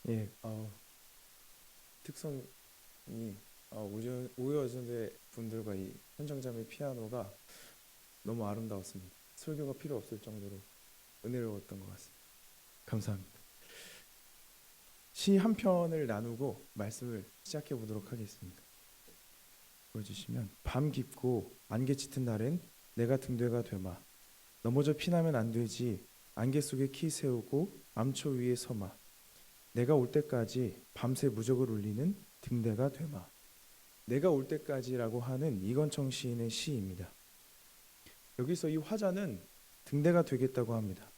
예, 특성이 우여전대 분들과 이 현정자매 피아노가 너무 아름다웠습니다. 설교가 필요 없을 정도로 은혜로웠던 것 같습니다. 감사합니다. 시 한 편을 나누고 말씀을 시작해 보도록 하겠습니다. 보여주시면 밤 깊고 안개 짙은 날엔 내가 등대가 되마 넘어져 피나면 안 되지 안개 속에 키 세우고 암초 위에 서마 내가 올 때까지 밤새 무적을 울리는 등대가 되마. 내가 올 때까지라고 하는 이건청 시인의 시입니다. 여기서 이 화자는 등대가 되겠다고 합니다.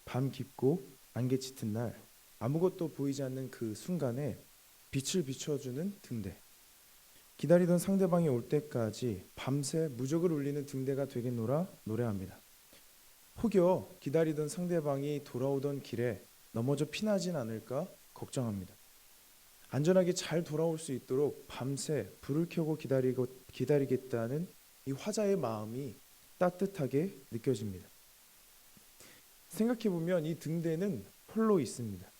밤 깊고 안개 짙은 날 아무것도 보이지 않는 그 순간에 빛을 비춰주는 등대. 기다리던 상대방이 올 때까지 밤새 무적을 울리는 등대가 되겠노라 노래합니다. 혹여 기다리던 상대방이 돌아오던 길에 넘어져 피나진 않을까 걱정합니다. 안전하게 잘 돌아올 수 있도록 밤새 불을 켜고 기다리겠다는 이 화자의 마음이 따뜻하게 느껴집니다. 생각해보면 이 등대는 홀로 있습니다.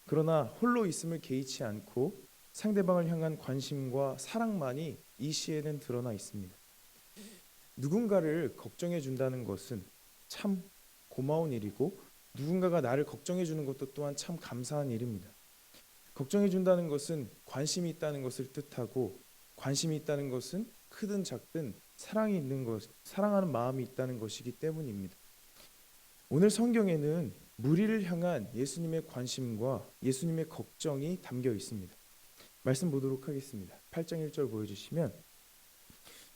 그러나 홀로 있음을 개의치 않고 상대방을 향한 관심과 사랑만이 이 시에는 드러나 있습니다. 누군가를 걱정해 준다는 것은 참 고마운 일이고 누군가가 나를 걱정해 주는 것도 또한 참 감사한 일입니다. 걱정해 준다는 것은 관심이 있다는 것을 뜻하고 관심이 있다는 것은 크든 작든 사랑이 있는 것, 사랑하는 마음이 있다는 것이기 때문입니다. 오늘 성경에는 무리를 향한 예수님의 관심과 예수님의 걱정이 담겨 있습니다. 말씀 보도록 하겠습니다. 8장 1절 보여주시면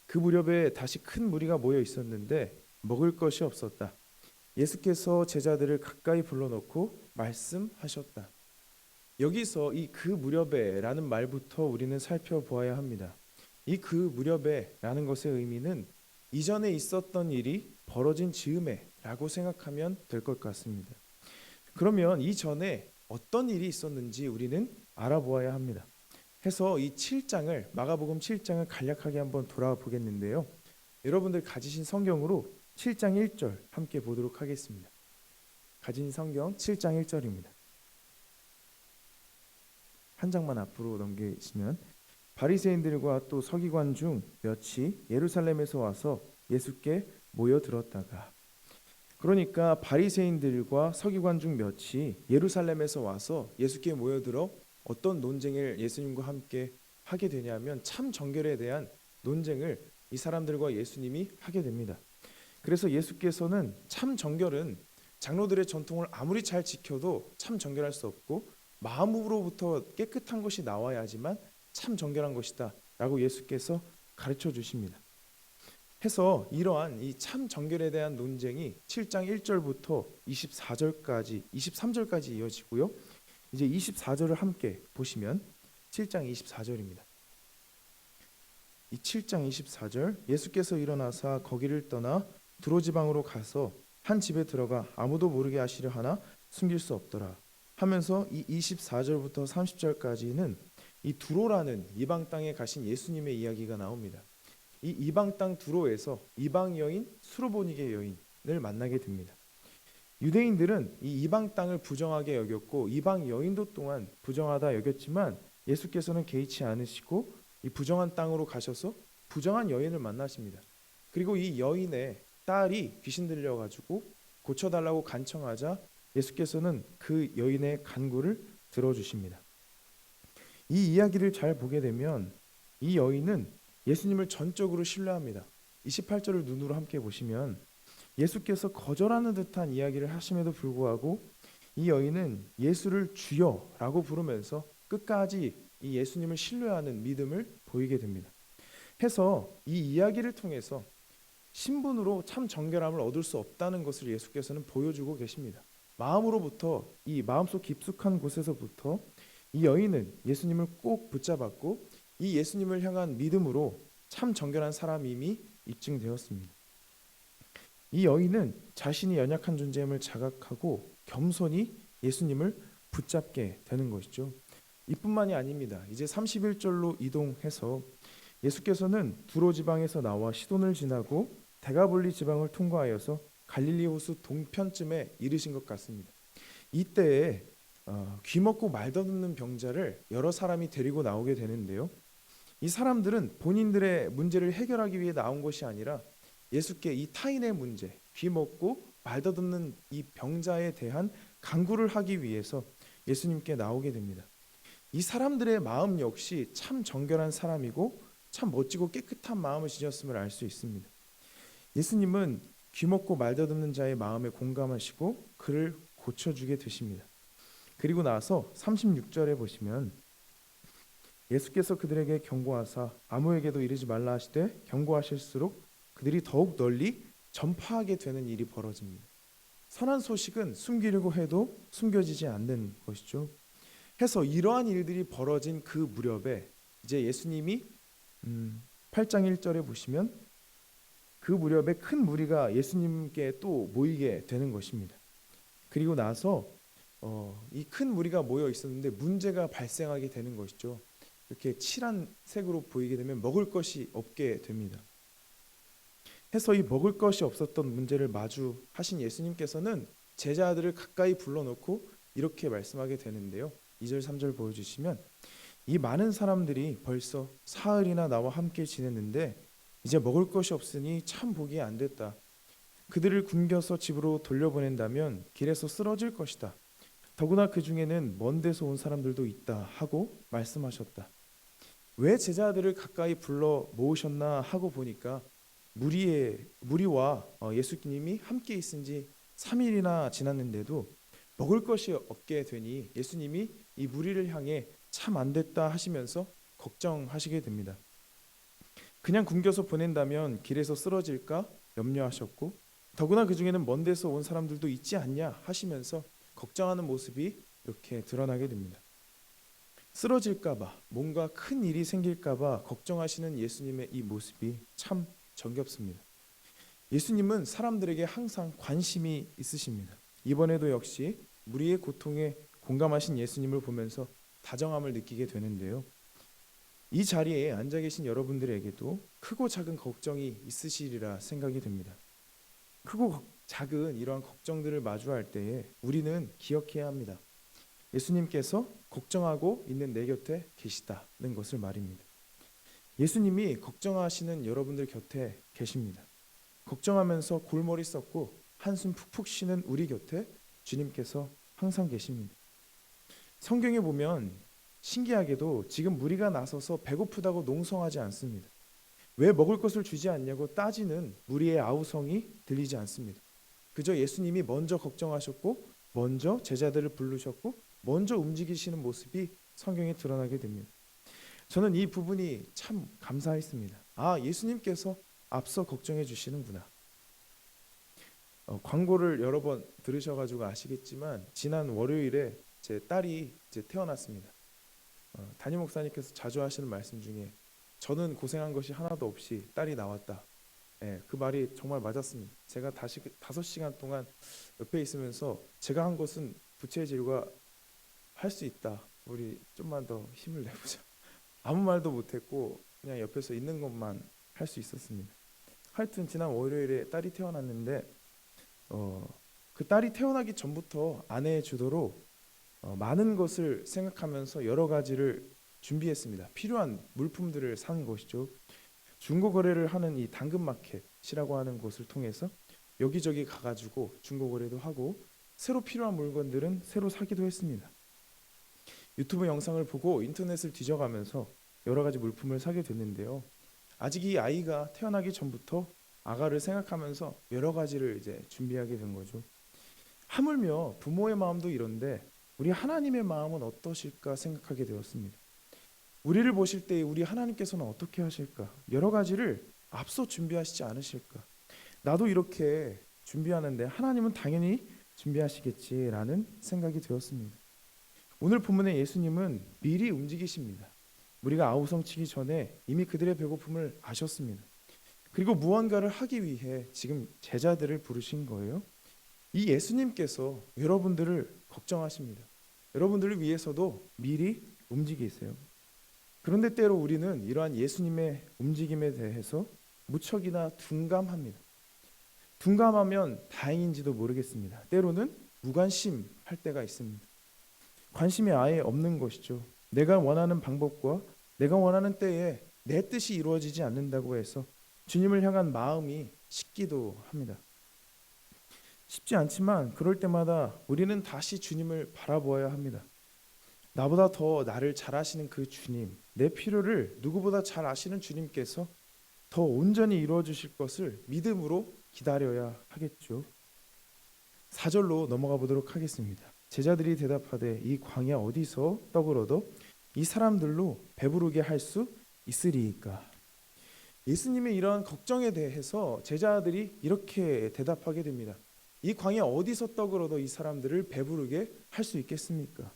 그 무렵에 다시 큰 무리가 모여 있었는데 먹을 것이 없었다. 예수께서 제자들을 가까이 불러놓고 말씀하셨다. 여기서 이 그 무렵에라는 말부터 우리는 살펴보아야 합니다. 이 그 무렵에라는 것의 의미는 이전에 있었던 일이 벌어진 즈음에라고 생각하면 될 것 같습니다. 그러면 이전에 어떤 일이 있었는지 우리는 알아보아야 합니다. 해서 이 7장을 마가복음 7장을 간략하게 한번 돌아보겠는데요. 여러분들 가지신 성경으로 7장 1절 함께 보도록 하겠습니다. 가진 성경 7장 1절입니다. 한 장만 앞으로 넘기시면 바리새인들과 또 서기관 중 몇이 예루살렘에서 와서 예수께 모여들었다가 그러니까 바리새인들과 서기관 중 몇이 예루살렘에서 와서 예수께 모여들어 어떤 논쟁을 예수님과 함께 하게 되냐면 참 정결에 대한 논쟁을 이 사람들과 예수님이 하게 됩니다. 그래서 예수께서는 참 정결은 장로들의 전통을 아무리 잘 지켜도 참 정결할 수 없고 마음으로부터 깨끗한 것이 나와야지만 참 정결한 것이다 라고 예수께서 가르쳐 주십니다. 해서 이러한 이 참 정결에 대한 논쟁이 7장 1절부터 24절까지 23절까지 이어지고요. 이제 24절을 함께 보시면 7장 24절입니다. 이 7장 24절 예수께서 일어나사 거기를 떠나 두로 지방으로 가서 한 집에 들어가 아무도 모르게 하시려 하나 숨길 수 없더라 하면서 이 24절부터 30절까지는 이 두로라는 이방 땅에 가신 예수님의 이야기가 나옵니다. 이 이방 땅 두로에서 이방 여인 수르보니게 여인을 만나게 됩니다. 유대인들은 이 이방 땅을 부정하게 여겼고 이방 여인도 또한 부정하다 여겼지만 예수께서는 개의치 않으시고 이 부정한 땅으로 가셔서 부정한 여인을 만나십니다. 그리고 이 여인의 딸이 귀신 들려가지고 고쳐달라고 간청하자 예수께서는 그 여인의 간구를 들어주십니다. 이 이야기를 잘 보게 되면 이 여인은 예수님을 전적으로 신뢰합니다. 28절을 눈으로 함께 보시면 예수께서 거절하는 듯한 이야기를 하심에도 불구하고 이 여인은 예수를 주여라고 부르면서 끝까지 이 예수님을 신뢰하는 믿음을 보이게 됩니다. 해서 이 이야기를 통해서 신분으로 참 정결함을 얻을 수 없다는 것을 예수께서는 보여주고 계십니다. 마음으로부터 이 마음속 깊숙한 곳에서부터 이 여인은 예수님을 꼭 붙잡았고 이 예수님을 향한 믿음으로 참 정결한 사람임이 입증되었습니다. 이 여인은 자신이 연약한 존재임을 자각하고 겸손히 예수님을 붙잡게 되는 것이죠. 이뿐만이 아닙니다. 이제 31절로 이동해서 예수께서는 두로 지방에서 나와 시돈을 지나고 데가볼리 지방을 통과하여서 갈릴리 호수 동편쯤에 이르신 것 같습니다. 이때에 귀 먹고 말 더듬는 병자를 여러 사람이 데리고 나오게 되는데요. 이 사람들은 본인들의 문제를 해결하기 위해 나온 것이 아니라 예수께 이 타인의 문제, 귀 먹고 말 더듬는 이 병자에 대한 간구를 하기 위해서 예수님께 나오게 됩니다. 이 사람들의 마음 역시 참 정결한 사람이고 참 멋지고 깨끗한 마음을 지녔음을 알 수 있습니다. 예수님은 귀 먹고 말 더듬는 자의 마음에 공감하시고 그를 고쳐주게 되십니다. 그리고 나서 36절에 보시면 예수께서 그들에게 경고하사 아무에게도 이르지 말라 하시되 경고하실수록 그들이 더욱 널리 전파하게 되는 일이 벌어집니다. 선한 소식은 숨기려고 해도 숨겨지지 않는 것이죠. 해서 이러한 일들이 벌어진 그 무렵에 이제 예수님이 8장 1절에 보시면 그 무렵에 큰 무리가 예수님께 또 모이게 되는 것입니다. 그리고 나서 이 큰 무리가 모여 있었는데 문제가 발생하게 되는 것이죠. 이렇게 칠한 색으로 보이게 되면 먹을 것이 없게 됩니다. 해서 이 먹을 것이 없었던 문제를 마주하신 예수님께서는 제자들을 가까이 불러놓고 이렇게 말씀하게 되는데요. 2절 3절 보여주시면 이 많은 사람들이 벌써 사흘이나 나와 함께 지냈는데 이제 먹을 것이 없으니 참 보기 안 됐다. 그들을 굶겨서 집으로 돌려보낸다면 길에서 쓰러질 것이다. 더구나 그 중에는 먼 데서 온 사람들도 있다 하고 말씀하셨다. 왜 제자들을 가까이 불러 모으셨나 하고 보니까 무리와 예수님이 함께 있은 지 3일이나 지났는데도 먹을 것이 없게 되니 예수님이 이 무리를 향해 참 안 됐다 하시면서 걱정하시게 됩니다. 그냥 굶겨서 보낸다면 길에서 쓰러질까 염려하셨고 더구나 그 중에는 먼 데서 온 사람들도 있지 않냐 하시면서 걱정하는 모습이 이렇게 드러나게 됩니다. 쓰러질까봐 뭔가 큰 일이 생길까봐 걱정하시는 예수님의 이 모습이 참 정겹습니다. 예수님은 사람들에게 항상 관심이 있으십니다. 이번에도 역시 무리의 고통에 공감하신 예수님을 보면서 다정함을 느끼게 되는데요. 이 자리에 앉아 계신 여러분들에게도 크고 작은 걱정이 있으시리라 생각이 됩니다. 크고 작은 이러한 걱정들을 마주할 때에 우리는 기억해야 합니다. 예수님께서 걱정하고 있는 내 곁에 계시다는 것을 말입니다. 예수님이 걱정하시는 여러분들 곁에 계십니다. 걱정하면서 골머리 썩고 한숨 푹푹 쉬는 우리 곁에 주님께서 항상 계십니다. 성경에 보면 신기하게도 지금 무리가 나서서 배고프다고 농성하지 않습니다. 왜 먹을 것을 주지 않냐고 따지는 무리의 아우성이 들리지 않습니다. 그저 예수님이 먼저 걱정하셨고 먼저 제자들을 부르셨고 먼저 움직이시는 모습이 성경에 드러나게 됩니다. 저는 이 부분이 참 감사했습니다. 예수님께서 앞서 걱정해 주시는구나. 광고를 여러 번 들으셔가지고 아시겠지만 지난 월요일에 제 딸이 이제 태어났습니다. 담임 목사님께서 자주 하시는 말씀 중에 저는 고생한 것이 하나도 없이 딸이 나왔다. 그 말이 정말 맞았습니다. 제가 다시 5시간 동안 옆에 있으면서 제가 한 것은 부채질과 할 수 있다. 우리 좀만 더 힘을 내보자. 아무 말도 못했고 그냥 옆에서 있는 것만 할 수 있었습니다. 하여튼 지난 월요일에 딸이 태어났는데 그 딸이 태어나기 전부터 아내의 주도로 많은 것을 생각하면서 여러 가지를 준비했습니다. 필요한 물품들을 산 것이죠. 중고 거래를 하는 이 당근마켓이라고 하는 곳을 통해서 여기저기 가가지고 중고 거래도 하고 새로 필요한 물건들은 새로 사기도 했습니다. 유튜브 영상을 보고 인터넷을 뒤져가면서 여러 가지 물품을 사게 됐는데요. 아직 이 아이가 태어나기 전부터 아가를 생각하면서 여러 가지를 이제 준비하게 된 거죠. 하물며 부모의 마음도 이런데 우리 하나님의 마음은 어떠실까 생각하게 되었습니다. 우리를 보실 때 우리 하나님께서는 어떻게 하실까? 여러 가지를 앞서 준비하시지 않으실까? 나도 이렇게 준비하는데 하나님은 당연히 준비하시겠지라는 생각이 되었습니다. 오늘 본문의 예수님은 미리 움직이십니다. 우리가 아우성치기 전에 이미 그들의 배고픔을 아셨습니다. 그리고 무언가를 하기 위해 지금 제자들을 부르신 거예요. 이 예수님께서 여러분들을 걱정하십니다. 여러분들을 위해서도 미리 움직이세요. 그런데 때로 우리는 이러한 예수님의 움직임에 대해서 무척이나 둔감합니다. 둔감하면 다행인지도 모르겠습니다. 때로는 무관심할 때가 있습니다. 관심이 아예 없는 것이죠. 내가 원하는 방법과 내가 원하는 때에 내 뜻이 이루어지지 않는다고 해서 주님을 향한 마음이 식기도 합니다. 쉽지 않지만 그럴 때마다 우리는 다시 주님을 바라보아야 합니다. 나보다 더 나를 잘 아시는 그 주님, 내 필요를 누구보다 잘 아시는 주님께서 더 온전히 이루어 주실 것을 믿음으로 기다려야 하겠죠. 4절로 넘어가 보도록 하겠습니다. 제자들이 대답하되 이 광야 어디서 떡을 얻어 이 사람들로 배부르게 할 수 있으리이까. 예수님의 이러한 걱정에 대해서 제자들이 이렇게 대답하게 됩니다. 이 광야 어디서 떡을 얻어 이 사람들을 배부르게 할 수 있겠습니까?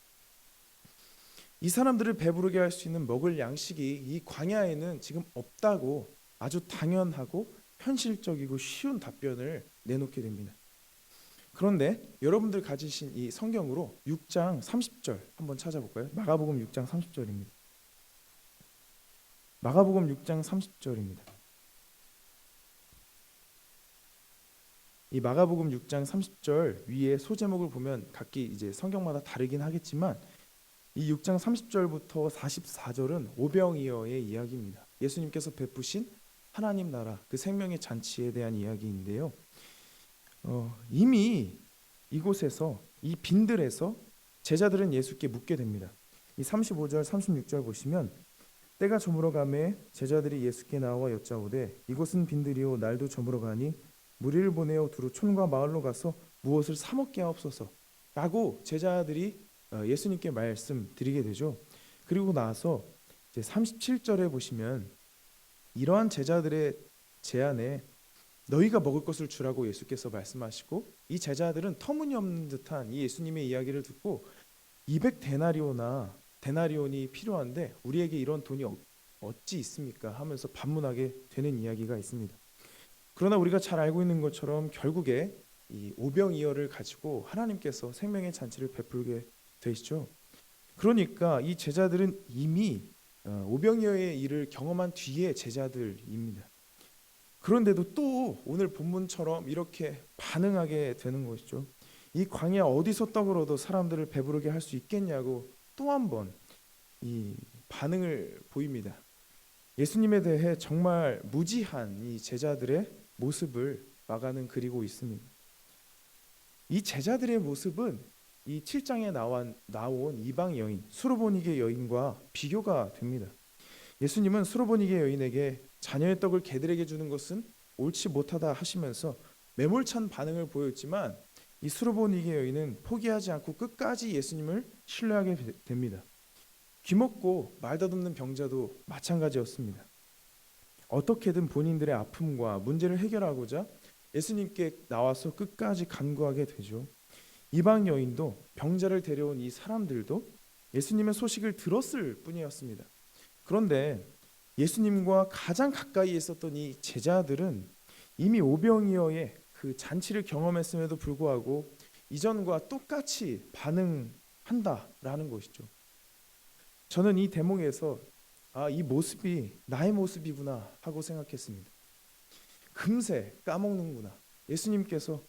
이 사람들을 배부르게 할 수 있는 먹을 양식이 이 광야에는 지금 없다고 아주 당연하고 현실적이고 쉬운 답변을 내놓게 됩니다. 그런데 여러분들 가지신 이 성경으로 6장 30절 한번 찾아볼까요? 마가복음 6장 30절입니다. 마가복음 6장 30절입니다. 이 마가복음 6장 30절 위에 소제목을 보면 각기 이제 성경마다 다르긴 하겠지만 이 6장 30절부터 44절은 오병이어의 이야기입니다. 예수님께서 베푸신 하나님 나라 그 생명의 잔치에 대한 이야기인데요. 이미 이곳에서 이 빈들에서 제자들은 예수께 묻게 됩니다. 이 35절 36절 보시면 때가 저물어 가매 제자들이 예수께 나와 여짜오되 이곳은 빈들이요 날도 저물어 가니 무리를 보내어 두루 촌과 마을로 가서 무엇을 사 먹게 하옵소서 라고 제자들이 예수님께 말씀드리게 되죠. 그리고 나서 이제 37절에 보시면 이러한 제자들의 제안에 너희가 먹을 것을 주라고 예수께서 말씀하시고 이 제자들은 터무니없는 듯한 이 예수님의 이야기를 듣고 200데나리온이 필요한데 우리에게 이런 돈이 어찌 있습니까? 하면서 반문하게 되는 이야기가 있습니다. 그러나 우리가 잘 알고 있는 것처럼 결국에 이 오병이어를 가지고 하나님께서 생명의 잔치를 베풀게 되시죠. 그러니까 이 제자들은 이미 오병이어의 일을 경험한 뒤에 제자들입니다. 그런데도 또 오늘 본문처럼 이렇게 반응하게 되는 것이죠. 이 광야 어디서 떡을 얻어 사람들을 배부르게 할 수 있겠냐고 또 한 번 이 반응을 보입니다. 예수님에 대해 정말 무지한 이 제자들의 모습을 마가는 그리고 있습니다. 이 제자들의 모습은 이 7장에 나온 이방 여인 수르보니게 여인과 비교가 됩니다. 예수님은 수르보니게 여인에게 자녀의 떡을 개들에게 주는 것은 옳지 못하다 하시면서 매몰찬 반응을 보였지만 이 수르보니게 여인은 포기하지 않고 끝까지 예수님을 신뢰하게 됩니다. 귀먹고 말다듬는 병자도 마찬가지였습니다. 어떻게든 본인들의 아픔과 문제를 해결하고자 예수님께 나와서 끝까지 간구하게 되죠. 이방 여인도 병자를 데려온 이 사람들도 예수님의 소식을 들었을 뿐이었습니다. 그런데 예수님과 가장 가까이 있었던 이 제자들은 이미 오병이어의 그 잔치를 경험했음에도 불구하고 이전과 똑같이 반응한다라는 것이죠. 저는 이 대목에서 이 모습이 나의 모습이구나 하고 생각했습니다. 금세 까먹는구나. 예수님께서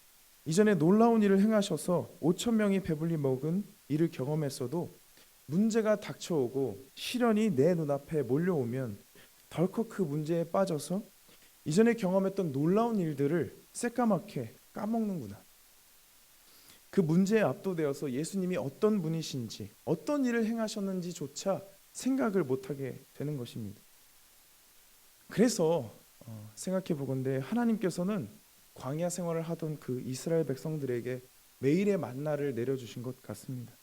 이전에 놀라운 일을 행하셔서 5천 명이 배불리 먹은 일을 경험했어도 문제가 닥쳐오고 시련이 내 눈앞에 몰려오면 덜컥 그 문제에 빠져서 이전에 경험했던 놀라운 일들을 새까맣게 까먹는구나. 그 문제에 압도되어서 예수님이 어떤 분이신지 어떤 일을 행하셨는지조차 생각을 못하게 되는 것입니다. 그래서 생각해 보건대 하나님께서는 광야 생활을 하던 그 이스라엘 백성들에게 매일의 만나를 내려주신 것 같습니다.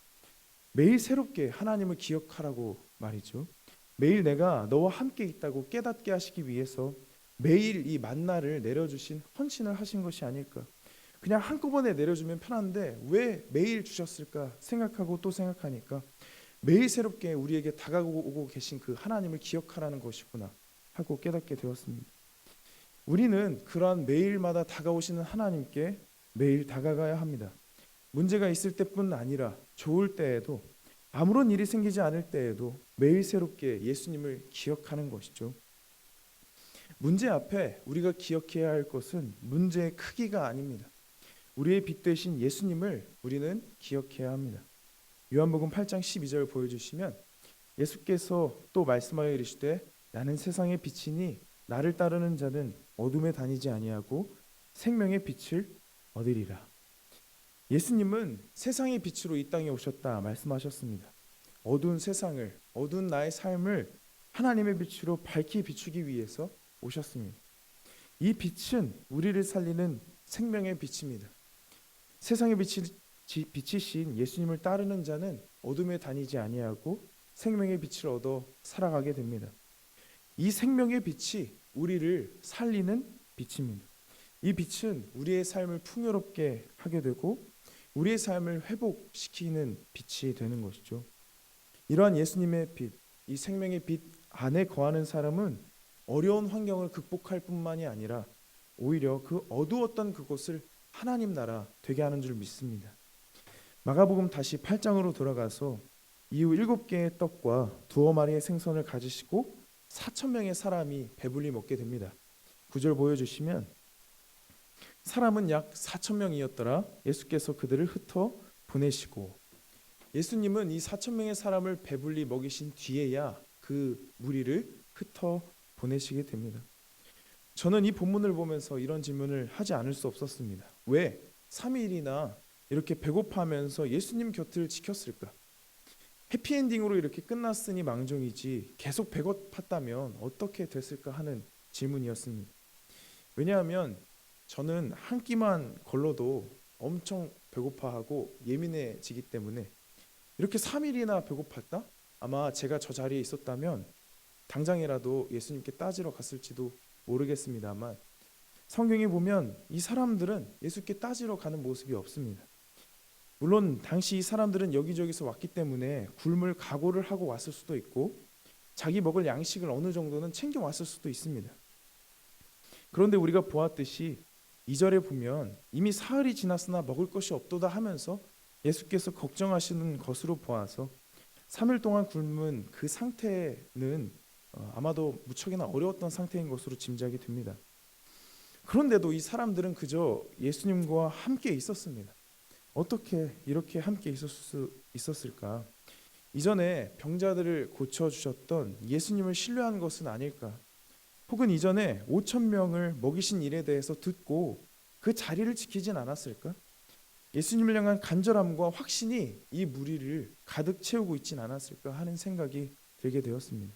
매일 새롭게 하나님을 기억하라고 말이죠. 매일 내가 너와 함께 있다고 깨닫게 하시기 위해서 매일 이 만나를 내려주신 헌신을 하신 것이 아닐까. 그냥 한꺼번에 내려주면 편한데 왜 매일 주셨을까 생각하고 또 생각하니까 매일 새롭게 우리에게 다가오고 계신 그 하나님을 기억하라는 것이구나 하고 깨닫게 되었습니다. 우리는 그러한 매일마다 다가오시는 하나님께 매일 다가가야 합니다. 문제가 있을 때뿐 아니라 좋을 때에도 아무런 일이 생기지 않을 때에도 매일 새롭게 예수님을 기억하는 것이죠. 문제 앞에 우리가 기억해야 할 것은 문제의 크기가 아닙니다. 우리의 빛 되신 예수님을 우리는 기억해야 합니다. 요한복음 8장 12절 보여주시면 예수께서 또 말씀하여 이르시되 나는 세상의 빛이니 나를 따르는 자는 어둠에 다니지 아니하고 생명의 빛을 얻으리라. 예수님은 세상의 빛으로 이 땅에 오셨다 말씀하셨습니다. 어두운 세상을, 어두운 나의 삶을 하나님의 빛으로 밝히 비추기 위해서 오셨습니다. 이 빛은 우리를 살리는 생명의 빛입니다. 세상의 빛이신 예수님을 따르는 자는 어둠에 다니지 아니하고 생명의 빛을 얻어 살아가게 됩니다. 이 생명의 빛이 우리를 살리는 빛입니다. 이 빛은 우리의 삶을 풍요롭게 하게 되고 우리의 삶을 회복시키는 빛이 되는 것이죠. 이러한 예수님의 빛, 이 생명의 빛 안에 거하는 사람은 어려운 환경을 극복할 뿐만이 아니라 오히려 그 어두웠던 그곳을 하나님 나라 되게 하는 줄 믿습니다. 마가복음 다시 8장으로 돌아가서 이후 7개의 떡과 2마리의 생선을 가지시고 4,000명의 사람이 배불리 먹게 됩니다. 9절 보여주시면 사람은 약 4,000명이었더라. 예수께서 그들을 흩어 보내시고, 예수님은 이 4,000명의 사람을 배불리 먹이신 뒤에야 그 무리를 흩어 보내시게 됩니다. 저는 이 본문을 보면서 이런 질문을 하지 않을 수 없었습니다. 왜 3일이나 이렇게 배고파하면서 예수님 곁을 지켰을까? 해피엔딩으로 이렇게 끝났으니 망정이지 계속 배고팠다면 어떻게 됐을까 하는 질문이었습니다. 왜냐하면 저는 한 끼만 걸러도 엄청 배고파하고 예민해지기 때문에 이렇게 3일이나 배고팠다? 아마 제가 저 자리에 있었다면 당장이라도 예수님께 따지러 갔을지도 모르겠습니다만, 성경에 보면 이 사람들은 예수께 따지러 가는 모습이 없습니다. 물론 당시 이 사람들은 여기저기서 왔기 때문에 굶을 각오를 하고 왔을 수도 있고 자기 먹을 양식을 어느 정도는 챙겨 왔을 수도 있습니다. 그런데 우리가 보았듯이 2절에 보면 이미 사흘이 지났으나 먹을 것이 없도다 하면서 예수께서 걱정하시는 것으로 보아서 3일 동안 굶은 그 상태는 아마도 무척이나 어려웠던 상태인 것으로 짐작이 됩니다. 그런데도 이 사람들은 그저 예수님과 함께 있었습니다. 어떻게 이렇게 함께 있었을까? 이전에 병자들을 고쳐주셨던 예수님을 신뢰한 것은 아닐까? 혹은 이전에 5,000명을 먹이신 일에 대해서 듣고 그 자리를 지키진 않았을까? 예수님을 향한 간절함과 확신이 이 무리를 가득 채우고 있진 않았을까 하는 생각이 들게 되었습니다.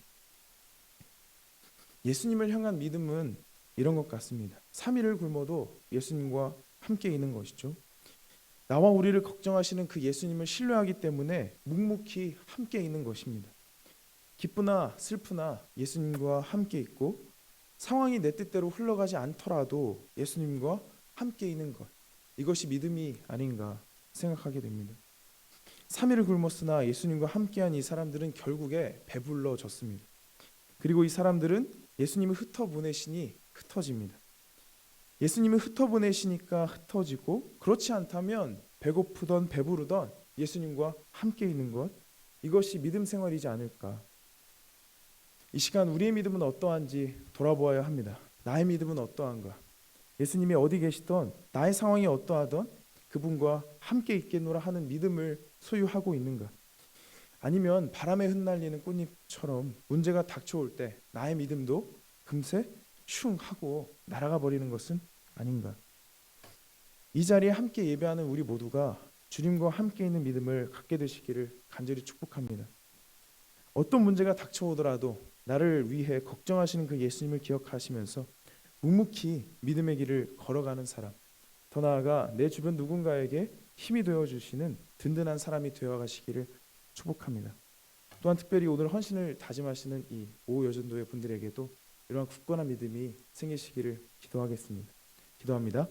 예수님을 향한 믿음은 이런 것 같습니다. 3일을 굶어도 예수님과 함께 있는 것이죠. 나와 우리를 걱정하시는 그 예수님을 신뢰하기 때문에 묵묵히 함께 있는 것입니다. 기쁘나 슬프나 예수님과 함께 있고 상황이 내 뜻대로 흘러가지 않더라도 예수님과 함께 있는 것, 이것이 믿음이 아닌가 생각하게 됩니다. 3일을 굶었으나 예수님과 함께한 이 사람들은 결국에 배불러졌습니다. 그리고 이 사람들은 예수님을 흩어보내시니 흩어집니다. 예수님을 흩어보내시니까 흩어지고, 그렇지 않다면 배고프던 배부르던 예수님과 함께 있는 것, 이것이 믿음 생활이지 않을까. 이 시간 우리의 믿음은 어떠한지 돌아보아야 합니다. 나의 믿음은 어떠한가? 예수님이 어디 계시던, 나의 상황이 어떠하던 그분과 함께 있겠노라 하는 믿음을 소유하고 있는가? 아니면 바람에 흩날리는 꽃잎처럼 문제가 닥쳐올 때 나의 믿음도 금세 슝 하고 날아가 버리는 것은 아닌가? 이 자리에 함께 예배하는 우리 모두가 주님과 함께 있는 믿음을 갖게 되시기를 간절히 축복합니다. 어떤 문제가 닥쳐오더라도 나를 위해 걱정하시는 그 예수님을 기억하시면서 묵묵히 믿음의 길을 걸어가는 사람, 더 나아가 내 주변 누군가에게 힘이 되어주시는 든든한 사람이 되어가시기를 축복합니다. 또한 특별히 오늘 헌신을 다짐하시는 이 오여전도회 분들에게도 이러한 굳건한 믿음이 생기시기를 기도하겠습니다. 기도합니다.